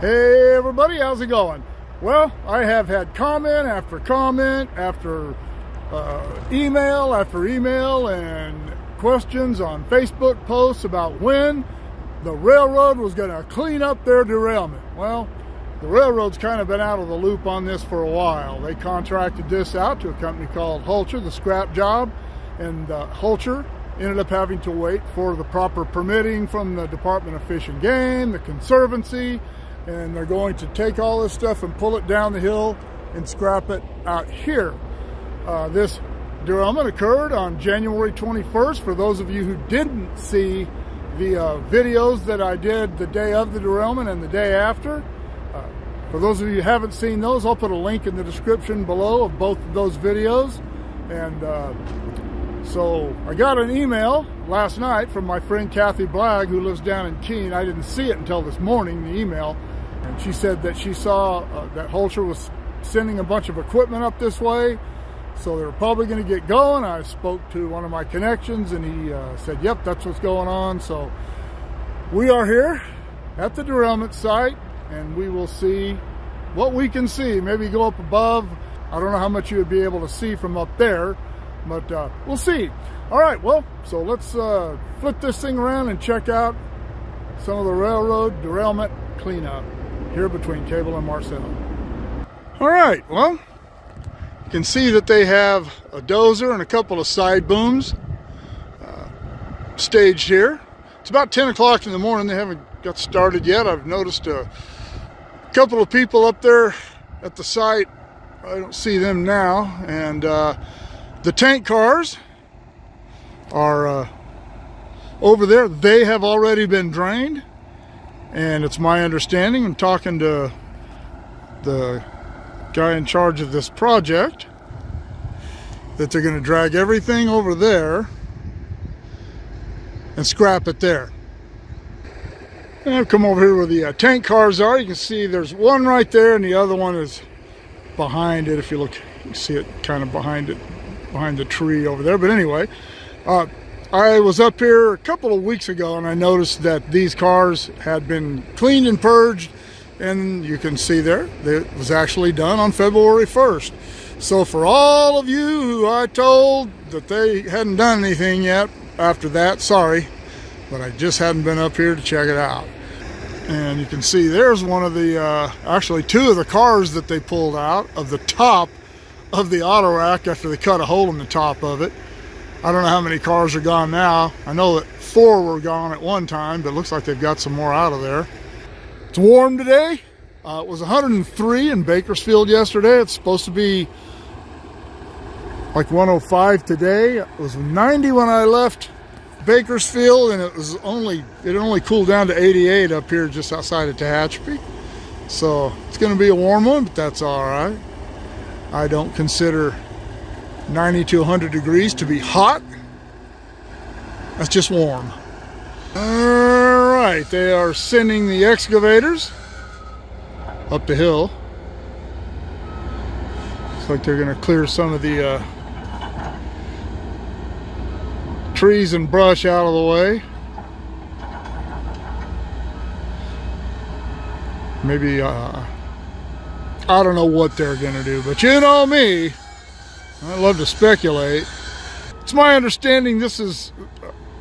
Hey everybody, how's it going? Well, I have had comment after comment after email after email and questions on Facebook posts about when the railroad was going to clean up their derailment. Well, the railroad's kind of been out of the loop on this for a while. They contracted this out to a company called Hulcher, the scrap job, and Hulcher ended up having to wait for the proper permitting from the Department of Fish and Game, the Conservancy, and they're going to take all this stuff and pull it down the hill and scrap it out here. This derailment occurred on January 21st. For those of you who didn't see the videos that I did the day of the derailment and the day after, for those of you who haven't seen those, I'll put a link in the description below of both of those videos. And so I got an email last night from my friend Kathy Blagg, who lives down in Keene. I didn't see it until this morning, the email. And she said that she saw that Hulcher was sending a bunch of equipment up this way. So they were probably going to get going. I spoke to one of my connections and he said, yep, that's what's going on. So we are here at the derailment site and we will see what we can see. Maybe go up above. I don't know how much you would be able to see from up there, but we'll see. All right, well, so let's flip this thing around and check out some of the railroad derailment cleanup here between Cable and Marcel. All right, well, you can see that they have a dozer and a couple of side booms staged here. It's about 10 o'clock in the morning. They haven't got started yet. I've noticed a couple of people up there at the site. I don't see them now. And the tank cars are over there. They have already been drained. And it's my understanding, I'm talking to the guy in charge of this project, that they're going to drag everything over there and scrap it there. And I've come over here where the tank cars are. You can see there's one right there and the other one is behind it. If you look, you can see it kind of behind it, behind the tree over there. But anyway, I was up here a couple of weeks ago and I noticed that these cars had been cleaned and purged, and you can see there, it was actually done on February 1st. So for all of you who I told that they hadn't done anything yet after that, sorry, but I just hadn't been up here to check it out. And you can see there's one of the, actually two of the cars that they pulled out of the top of the auto rack after they cut a hole in the top of it. I don't know how many cars are gone now. I know that 4 were gone at one time, but it looks like they've got some more out of there. It's warm today. It was 103 in Bakersfield yesterday. It's supposed to be like 105 today. It was 90 when I left Bakersfield, and it only cooled down to 88 up here just outside of Tehachapi. So it's going to be a warm one, but that's all right. I don't consider 90 to 100 degrees to be hot. That's just warm. All right, they are sending the excavators up the hill. Looks like they're going to clear some of the trees and brush out of the way. Maybe I don't know what they're going to do, but you know me, I love to speculate. It's my understanding this is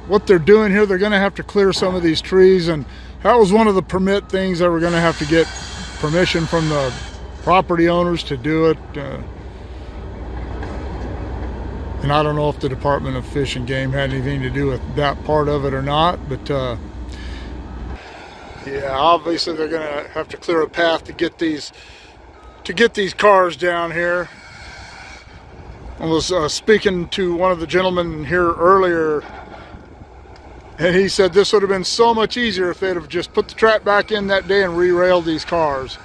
what they're doing here. They're going to have to clear some of these trees, and that was one of the permit things. They were going to have to get permission from the property owners to do it. And I don't know if the Department of Fish and Game had anything to do with that part of it or not, but yeah, obviously they're going to have to clear a path to get these cars down here. I was speaking to one of the gentlemen here earlier, and he said this would have been so much easier if they'd have just put the track back in that day and re-railed these cars.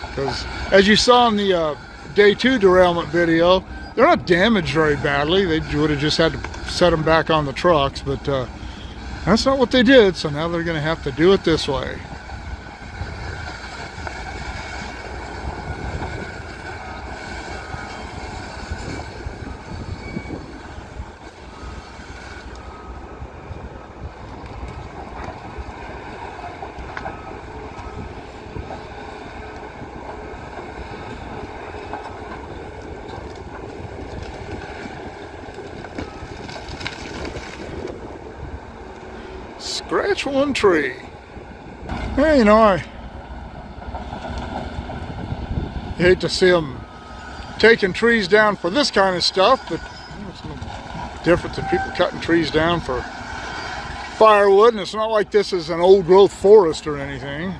Because as you saw in the day 2 derailment video, they're not damaged very badly. They would have just had to set them back on the trucks, but that's not what they did, so now they're going to have to do it this way. catch one tree. Hey, you know, I hate to see them taking trees down for this kind of stuff, but it's no different than people cutting trees down for firewood, and it's not like this is an old growth forest or anything.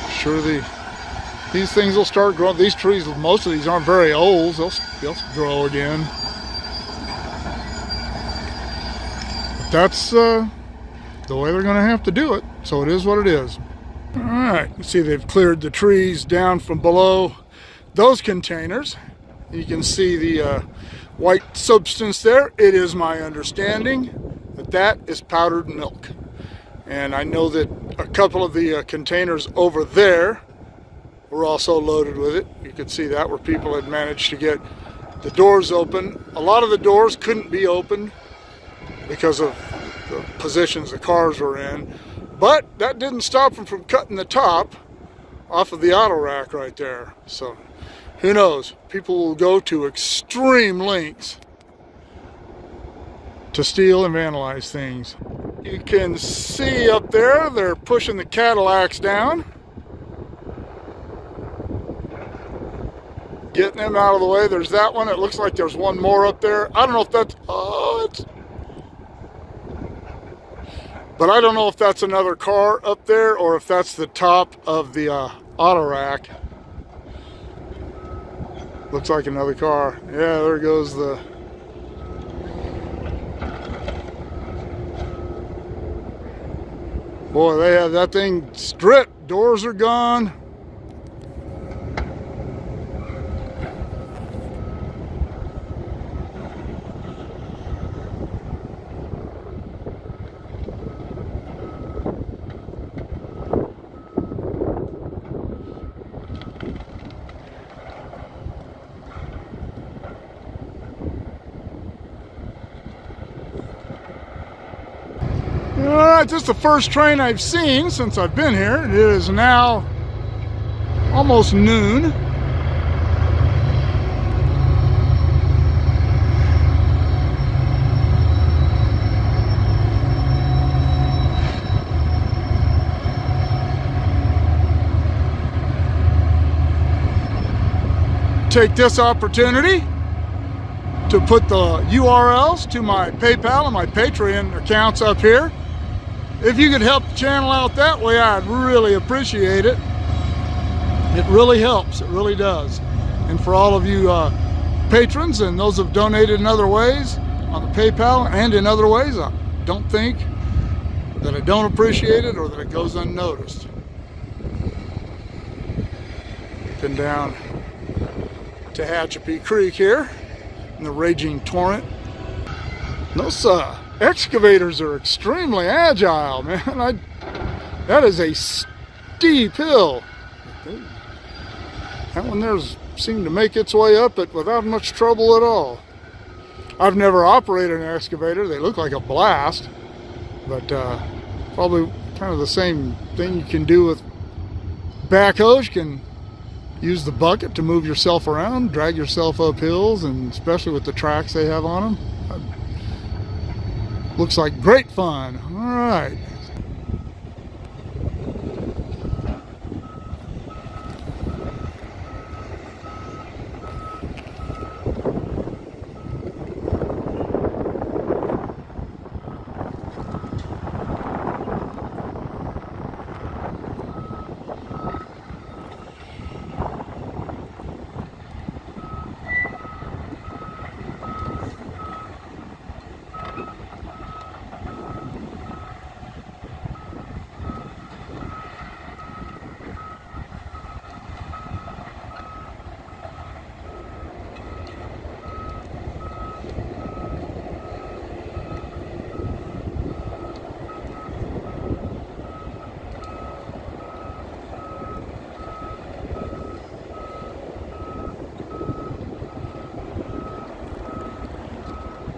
Sure, these things will start growing. These trees, most of these aren't very old. They'll grow again. But that's the way they're going to have to do it. So it is what it is. All right, you see they've cleared the trees down from below those containers. You can see the white substance there. It is my understanding that that is powdered milk. And I know that a couple of the containers over there were also loaded with it. You could see that where people had managed to get the doors open. A lot of the doors couldn't be opened because of the positions the cars were in. But that didn't stop them from cutting the top off of the auto rack right there. So who knows? People will go to extreme lengths to steal and vandalize things. You can see up there, they're pushing the Cadillacs down. Getting them out of the way. There's that one. It looks like there's one more up there. I don't know if that's... But I don't know if that's another car up there or if that's the top of the auto rack. Looks like another car. Yeah, there goes the... Boy, they have that thing stripped. Doors are gone. Alright, this is the first train I've seen since I've been here. It is now almost noon. Take this opportunity to put the URLs to my PayPal and my Patreon accounts up here. If you could help the channel out that way, I'd really appreciate it. It really helps, it really does. And for all of you patrons and those who have donated in other ways, on the PayPal and in other ways, I don't think that I don't appreciate it or that it goes unnoticed. Been down Tehachapi Creek here in the raging torrent. Those excavators are extremely agile, man. That is a steep hill. That one there's seemed to make its way up it without much trouble at all. I've never operated an excavator. They look like a blast, but probably kind of the same thing you can do with backhoes. You can use the bucket to move yourself around, drag yourself up hills, and especially with the tracks they have on them. Looks like great fun. All right.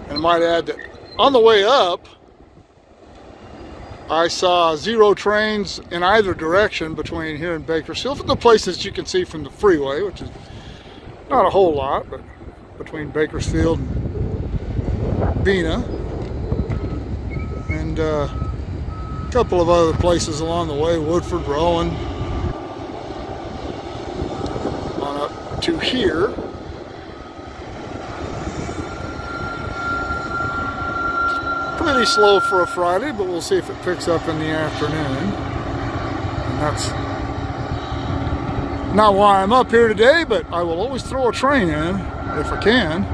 I might add that on the way up, I saw 0 trains in either direction between here and Bakersfield, from the places you can see from the freeway, which is not a whole lot, but between Bakersfield and Bena. and a couple of other places along the way, Woodford, Rowan, on up to here. Pretty slow for a Friday, but we'll see if it picks up in the afternoon. And that's not why I'm up here today, but I will always throw a train in if I can.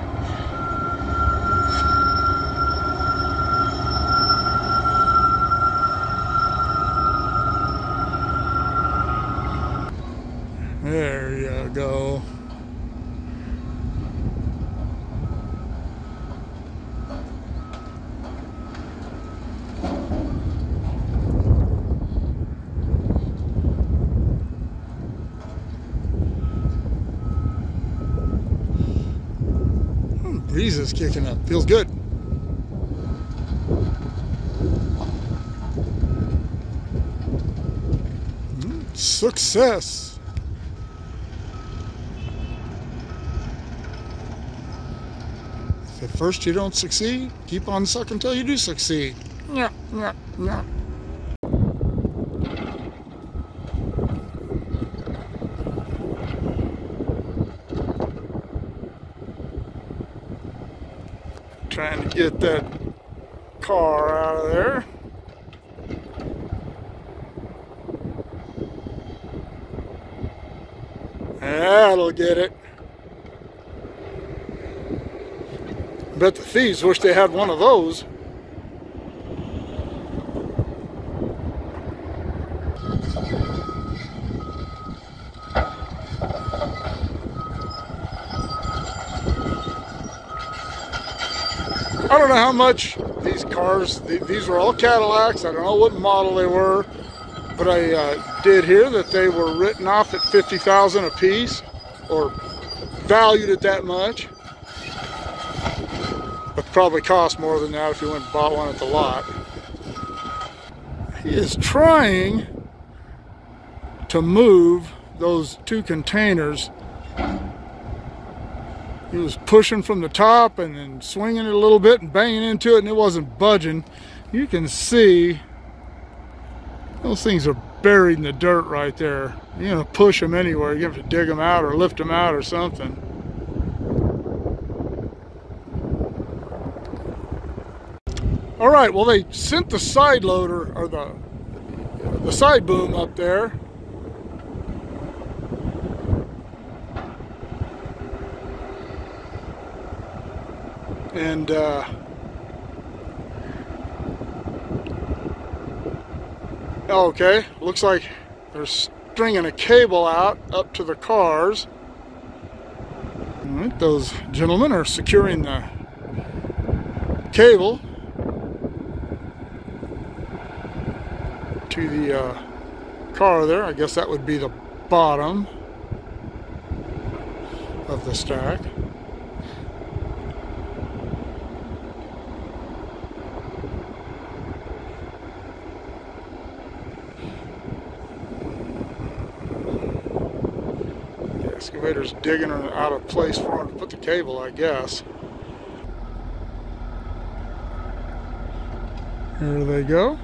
There you go. Breeze is kicking up. Feels good. Success. If at first you don't succeed, keep on sucking until you do succeed. Yeah, yeah, yeah. Trying to get that car out of there. That'll get it. Bet the thieves wish they had one of those. I don't know how much these cars, these were all Cadillacs, I don't know what model they were, but I did hear that they were written off at $50,000 a piece, or valued at that much. But probably cost more than that if you went and bought one at the lot. He is trying to move those two containers. He was pushing from the top and then swinging it a little bit and banging into it, and it wasn't budging. You can see those things are buried in the dirt right there. You're gonna push them anywhere. You have to dig them out or lift them out or something. All right, well, they sent the side loader, or the side boom up there. And okay, looks like they're stringing a cable out up to the cars. All right, those gentlemen are securing the cable to the car there. I guess that would be the bottom of the stack. Excavator's digging out of place for him to put the cable, I guess. Here they go.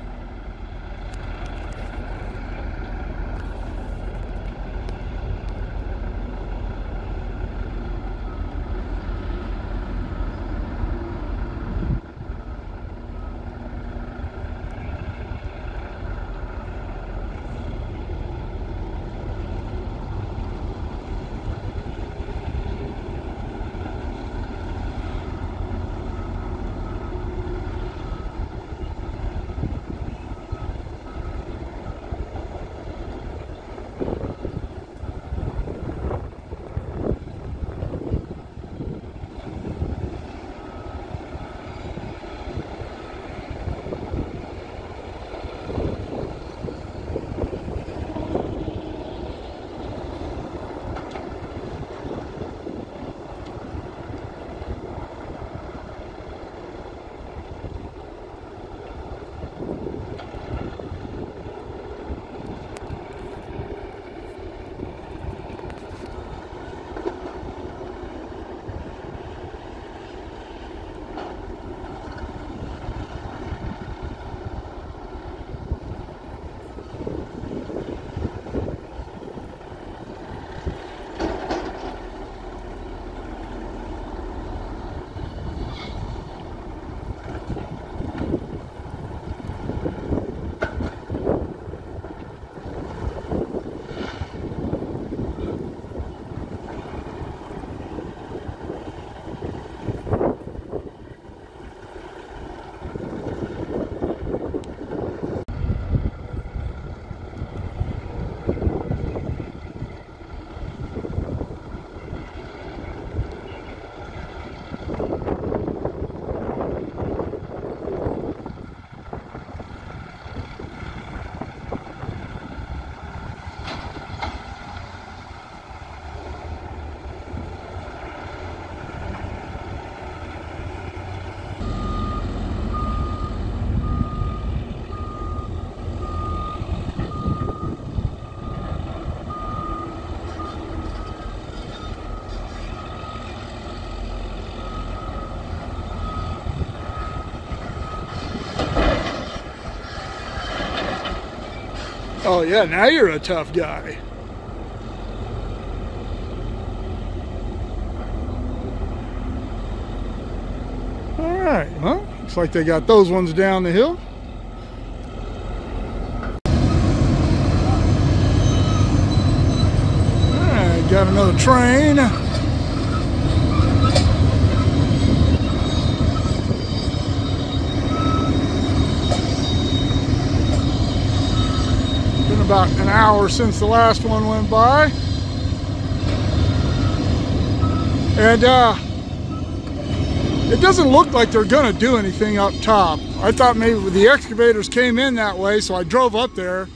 Oh yeah, now you're a tough guy. All right, well, looks like they got those ones down the hill. All right, got another train. Been about an hour since the last one went by. And it doesn't look like they're gonna do anything up top. I thought maybe the excavators came in that way, so I drove up there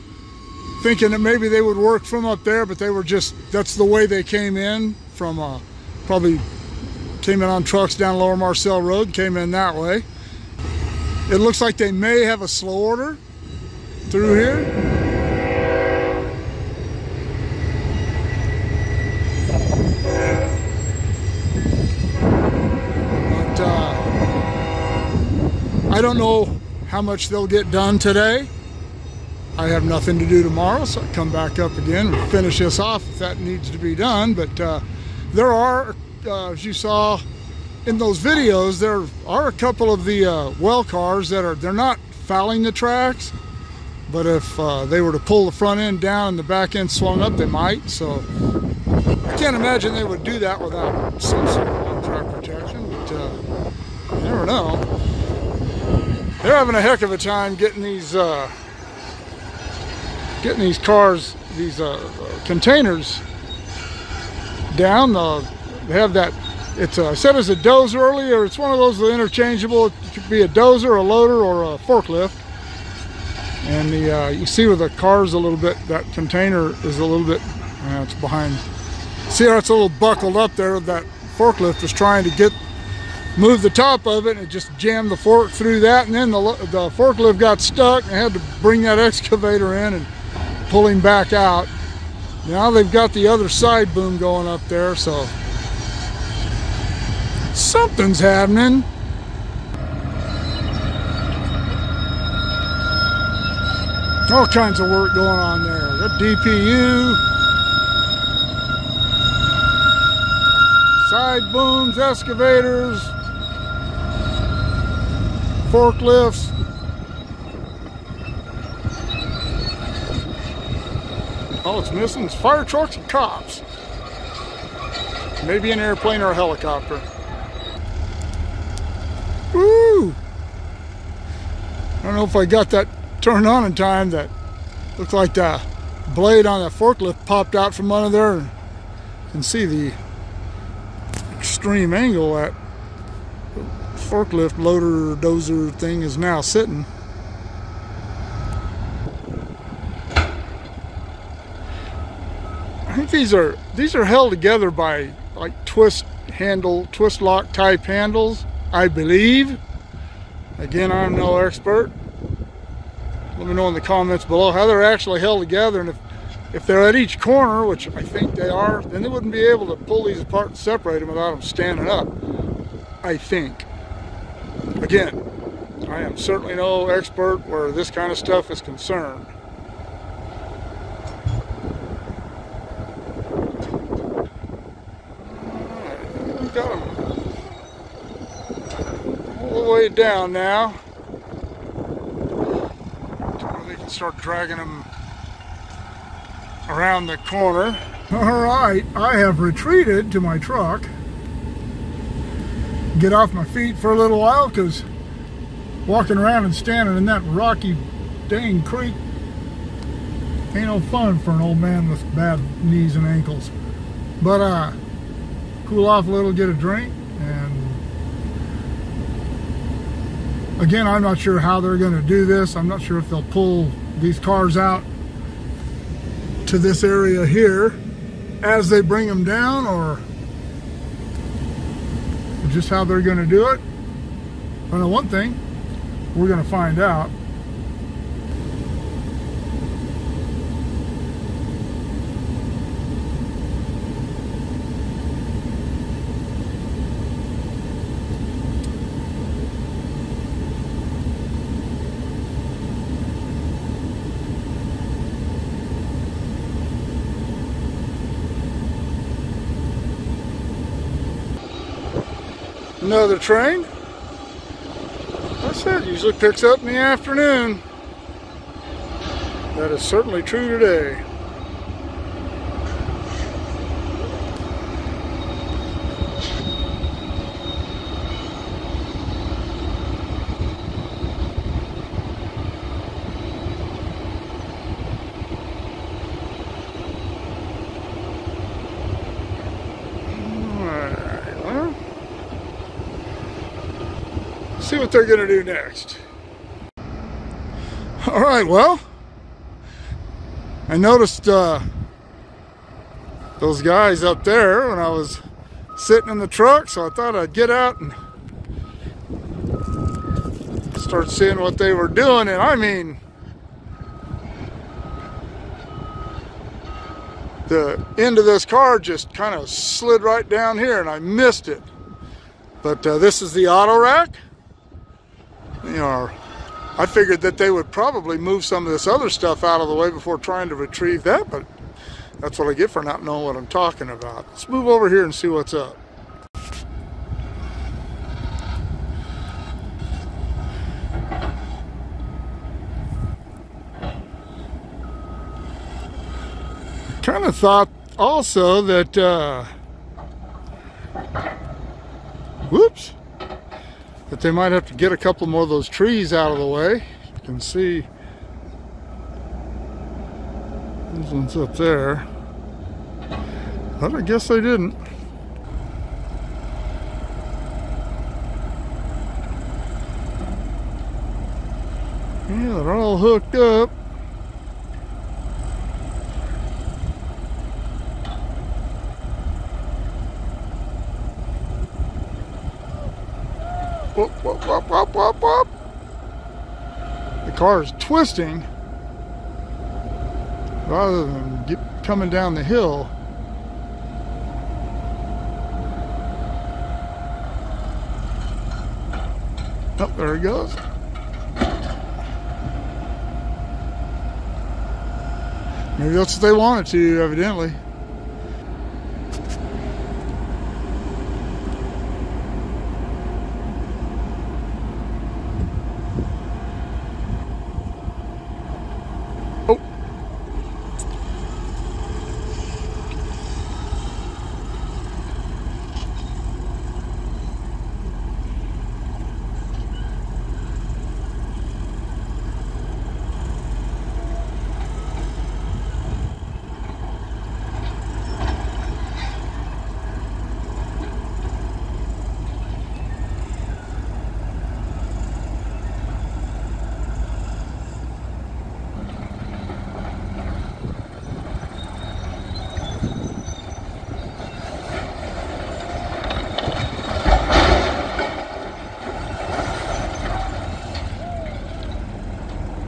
thinking that maybe they would work from up there, but they were just, that's the way they came in from, probably came in on trucks down Lower Marcel Road, came in that way. It looks like they may have a slow order through here. I don't know how much they'll get done today. I have nothing to do tomorrow, so I come back up again and finish this off if that needs to be done. But there are, as you saw in those videos, there are a couple of the well cars that are, they're not fouling the tracks, but if they were to pull the front end down and the back end swung up, they might. So I can't imagine they would do that without some sort of on-track protection, but you never know. They're having a heck of a time getting these cars, these containers down. They have that. It's I said it's a dozer earlier. It's one of those interchangeable. It could be a dozer, a loader, or a forklift. And the you see where the car's a little bit. That container is a little bit. It's behind. See how it's a little buckled up there. That forklift was trying to move the top of it, and it just jammed the fork through that, and then the forklift got stuck, and they had to bring that excavator in and pull him back out. Now they've got the other side boom going up there, so something's happening. All kinds of work going on there. Got DPU, side booms, excavators, forklifts. All it's missing is fire trucks and cops. Maybe an airplane or a helicopter. Woo! I don't know if I got that turned on in time. That looked like the blade on the forklift popped out from under there. You can see the extreme angle that forklift loader dozer thing is now sitting. I think these are held together by like twist lock type handles, I believe. Again, I'm no expert. Let me know in the comments below how they're actually held together, and if they're at each corner, which I think they are, then they wouldn't be able to pull these apart and separate them without them standing up, I think. Again, I am certainly no expert where this kind of stuff is concerned. We've got them all the way down now. They can start dragging them around the corner. All right, I have retreated to my truck. Get off my feet for a little while, because walking around and standing in that rocky dang creek ain't no fun for an old man with bad knees and ankles. But cool off a little, get a drink, and again, I'm not sure how they're going to do this. I'm not sure if they'll pull these cars out to this area here as they bring them down, or just how they're going to do it. I know one thing, we're going to find out. Another train. I said, usually picks up in the afternoon. That is certainly true today. See what they're going to do next. All right, well, I noticed those guys up there when I was sitting in the truck, so I thought I'd get out and start seeing what they were doing. And I mean, the end of this car just kind of slid right down here and I missed it. But this is the auto rack. You know, I figured that they would probably move some of this other stuff out of the way before trying to retrieve that, but that's what I get for not knowing what I'm talking about. Let's move over here and see what's up. I kind of thought also that, whoops, that they might have to get a couple more of those trees out of the way. You can see these ones up there, but I guess they didn't. Yeah, they're all hooked up. Whoop, whoop, whoop, whoop, whoop, whoop. The car is twisting rather than coming down the hill. Oh, there he goes. Maybe that's what they wanted to, evidently. Oh.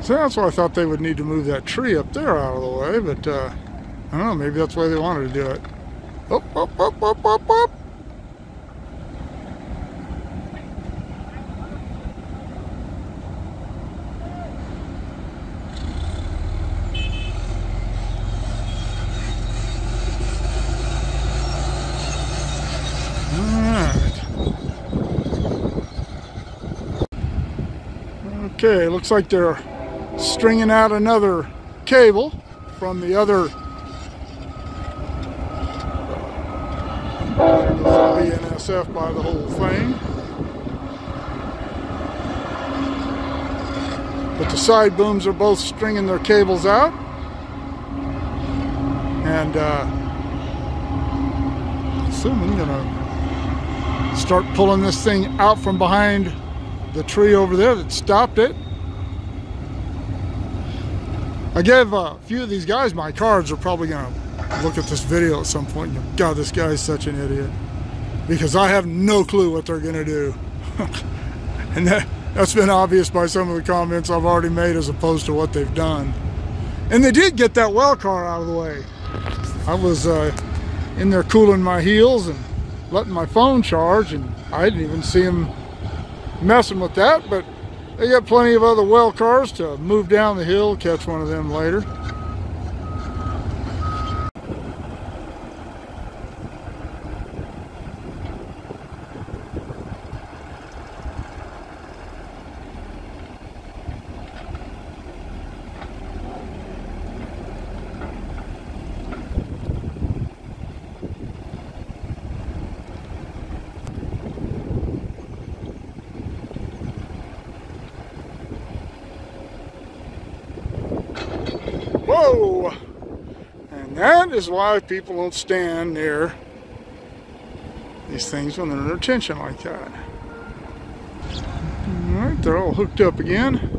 So that's why I thought they would need to move that tree up there out of the way, but I don't know, maybe that's why they wanted to do it. Up, up, up, up, up, up. Okay, looks like they're stringing out another cable from the other BNSF by the whole thing. But the side booms are both stringing their cables out. And soon I'm gonna start pulling this thing out from behind the tree over there that stopped it. I gave a few of these guys my cards. Are probably gonna look at this video at some point and go, God, this guy's such an idiot, because I have no clue what they're gonna do. And that's been obvious by some of the comments I've already made as opposed to what they've done. And they did get that well car out of the way. I was in there cooling my heels and letting my phone charge, and I didn't even see them messing with that, but they got plenty of other well cars to move down the hill, catch one of them later. And that is why people don't stand near these things when they're under tension like that. Alright, they're all hooked up again.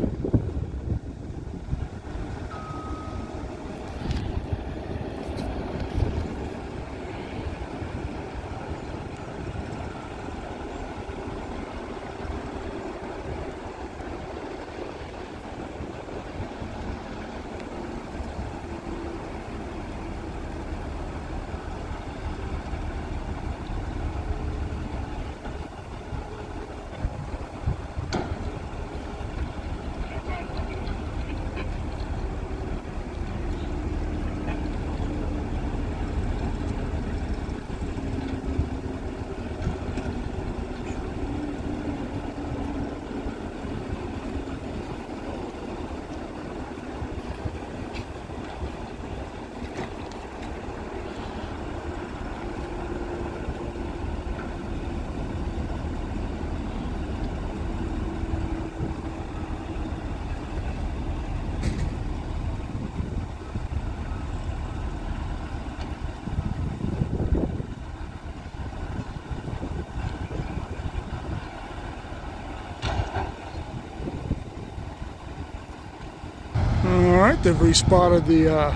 Alright, they've respotted the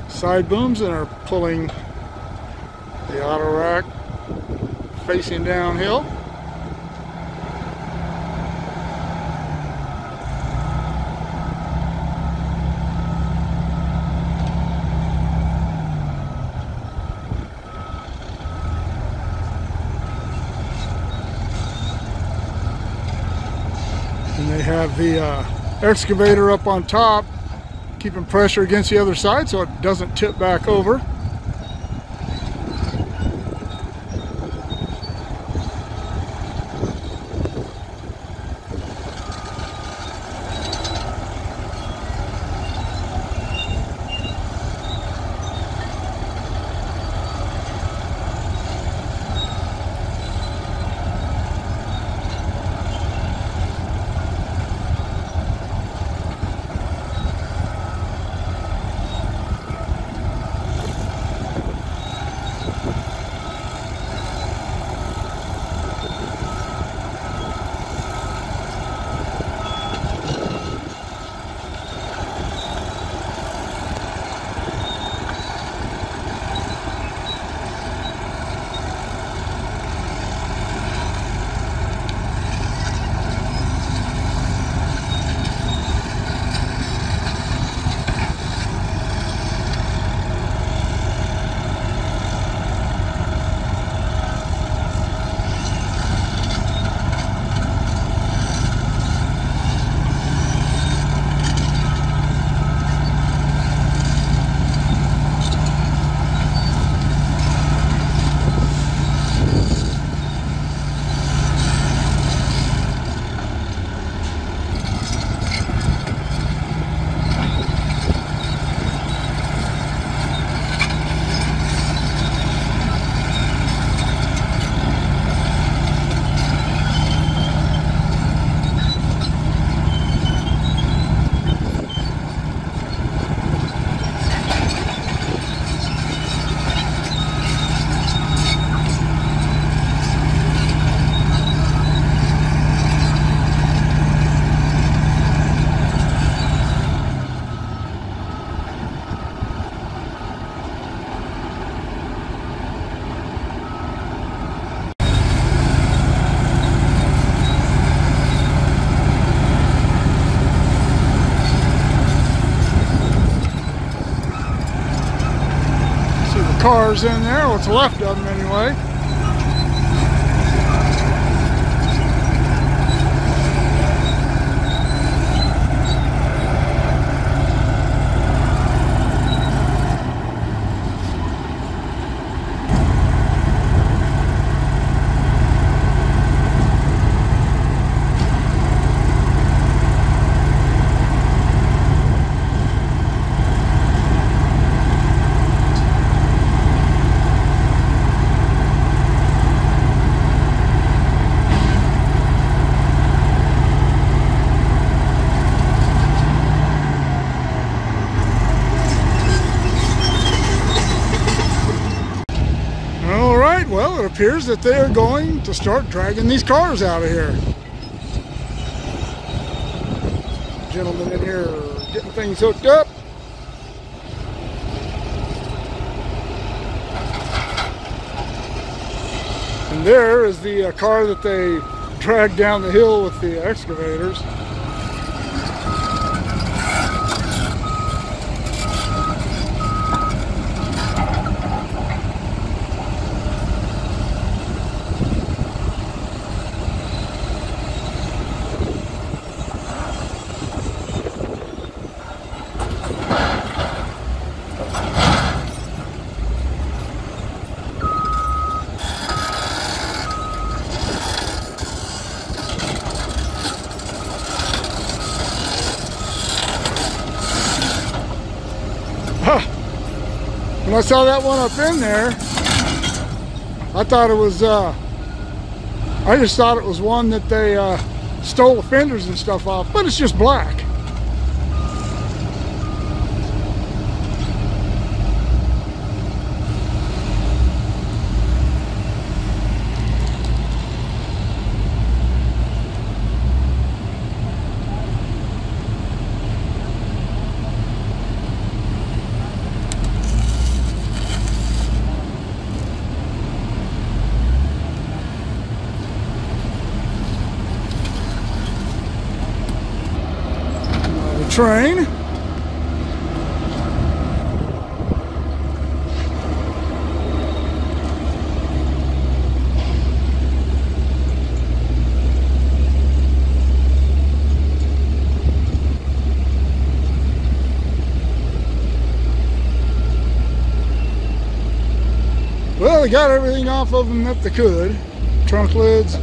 side booms and are pulling the auto rack facing downhill. And they have the excavator up on top, keeping pressure against the other side so it doesn't tip back over. Cars in there, what's left of them anyway. it appears that they are going to start dragging these cars out of here. Gentleman in here getting things hooked up. And there is the car that they dragged down the hill with the excavators. When I saw that one up in there, I thought it was, I just thought it was one that they stole the fenders and stuff off, but it's just black. Train. Well, they got everything off of them that they could. Trunk lids.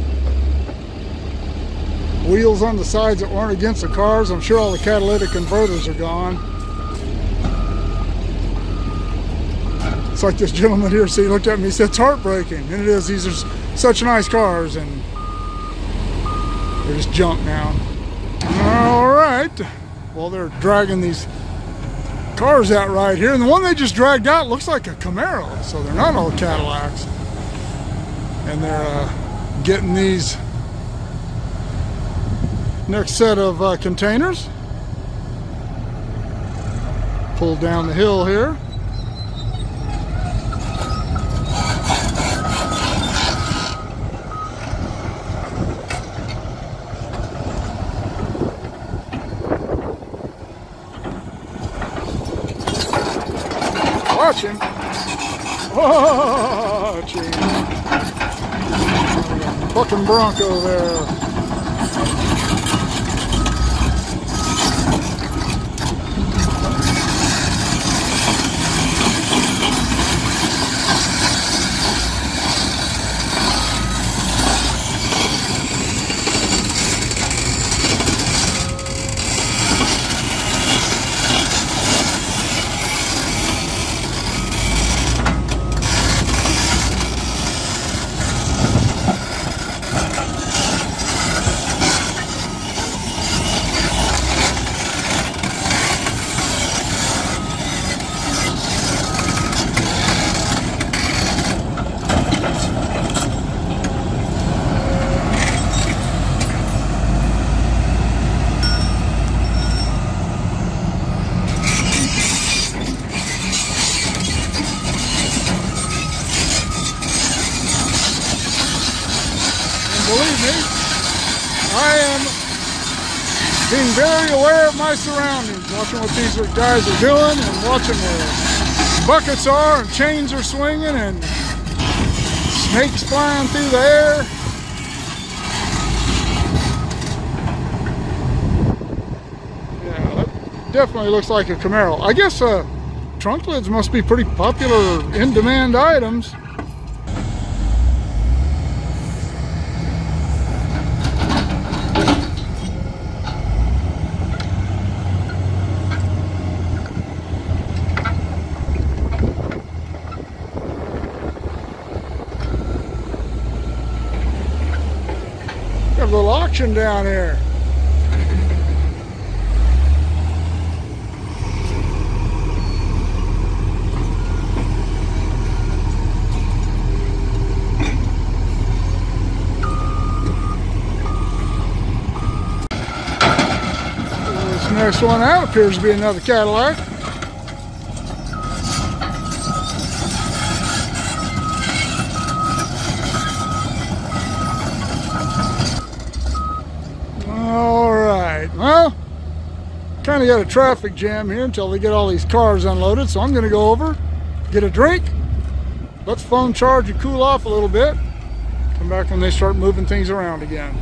Wheels on the sides that weren't against the cars. I'm sure all the catalytic converters are gone. It's like this gentleman here, see, he looked at me, he said, it's heartbreaking. And it is, these are such nice cars and they're just junk now. All right, well, they're dragging these cars out right here. And the one they just dragged out looks like a Camaro, so they're not all Cadillacs. And they're getting these next set of containers pulled down the hill here. Watching. Watching. Fucking Bronco there. Believe me, I am being very aware of my surroundings, watching what these guys are doing and watching where buckets are and chains are swinging and snakes flying through the air. Yeah, that definitely looks like a Camaro. I guess trunk lids must be pretty popular, in-demand items. Got a little auction down here. Next one out appears to be another Cadillac. All right, well, kind of got a traffic jam here until they get all these cars unloaded, so I'm going to go over, get a drink, let the phone charge and cool off a little bit, come back when they start moving things around again.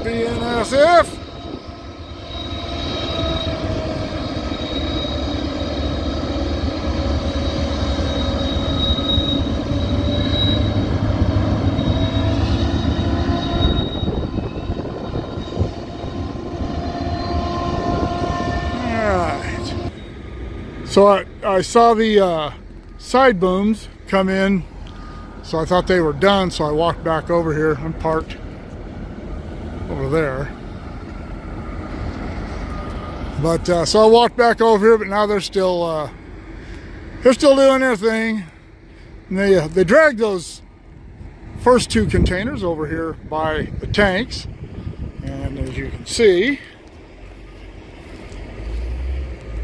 BNSF. So I saw the side booms come in, so I thought they were done, so I walked back over here. I'm parked over there. But so I walked back over here, but now they're still doing their thing. And they dragged those first two containers over here by the tanks, and as you can see,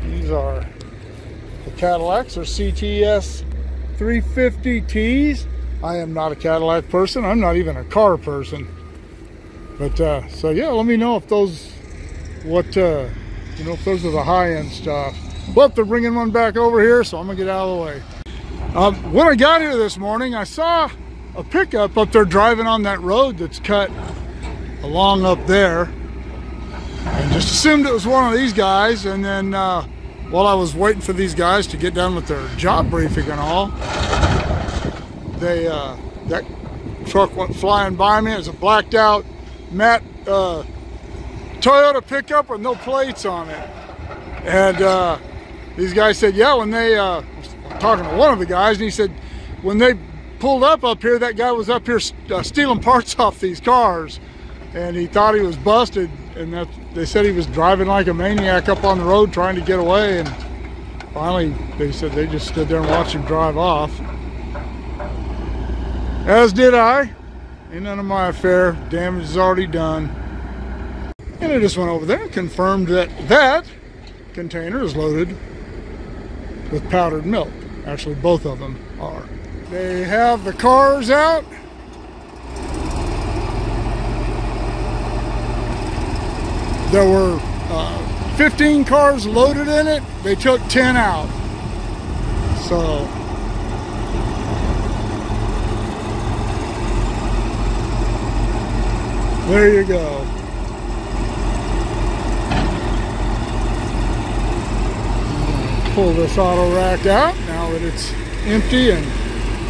these are the Cadillacs, or CTS 350Ts. I am not a Cadillac person. I'm not even a car person. But so yeah, let me know if those, if those are the high-end stuff. But they're bringing one back over here, so I'm gonna get out of the way. When I got here this morning, I saw a pickup up there driving on that road that's cut along up there, and just assumed it was one of these guys. And then while I was waiting for these guys to get done with their job briefing and all, that truck went flying by me. It was a blacked out matte Toyota pickup with no plates on it. And these guys said, yeah, when they, I'm talking to one of the guys, and he said, when they pulled up here, that guy was up here stealing parts off these cars. And he thought he was busted, and they said he was driving like a maniac up on the road trying to get away. And finally, they said they just stood there and watched him drive off. As did I. Ain't none of my affair. Damage is already done. And I just went over there and confirmed that that container is loaded with powdered milk. Actually, both of them are. They have the cars out. There were 15 cars loaded in it. They took 10 out. So there you go. Pull this auto rack out now that it's empty, and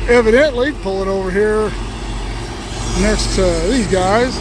evidently pull it over here next to these guys.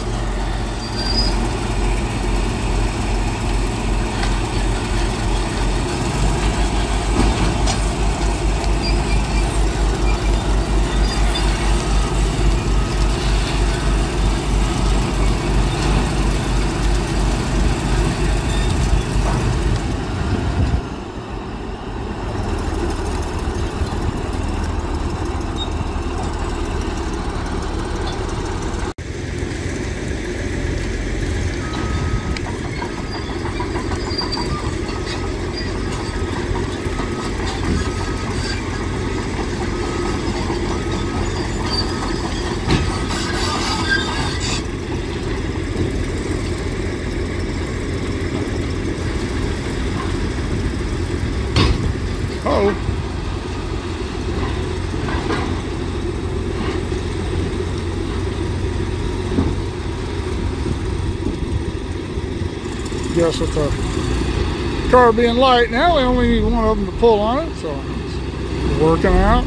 Guess with the car being light now, we only need one of them to pull on it, so it's working out.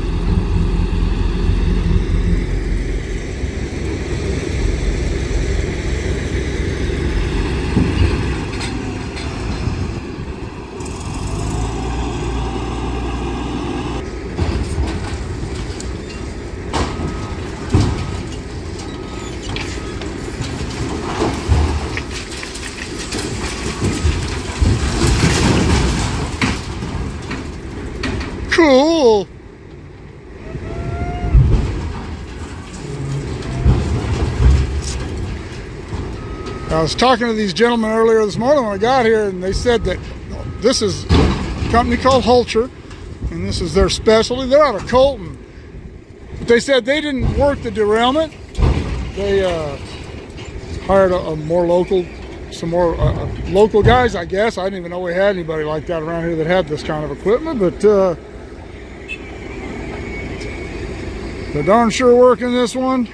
Cool. I was talking to these gentlemen earlier this morning when I got here, and they said that this is a company called Hulcher, and this is their specialty. They're out of Colton. But they said they didn't work the derailment. They hired some more local guys, I guess. I didn't even know we had anybody like that around here that had this kind of equipment, but they're darn sure working this one,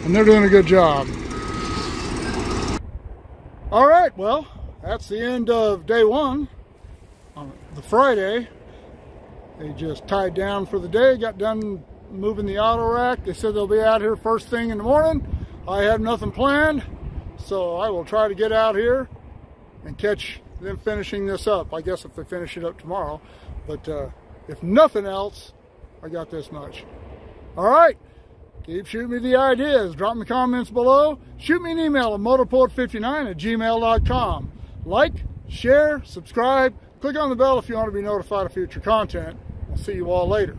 and they're doing a good job. All right, well, that's the end of day one on the Friday. They just tied down for the day, got done moving the auto rack. They said they'll be out here first thing in the morning. I have nothing planned, so I will try to get out here and catch them finishing this up. I guess if they finish it up tomorrow, but if nothing else, I got this much. All right, keep shooting me the ideas. Drop me comments below. Shoot me an email at motorpoet59@gmail.com. Like, share, subscribe, click on the bell if you want to be notified of future content. I'll see you all later.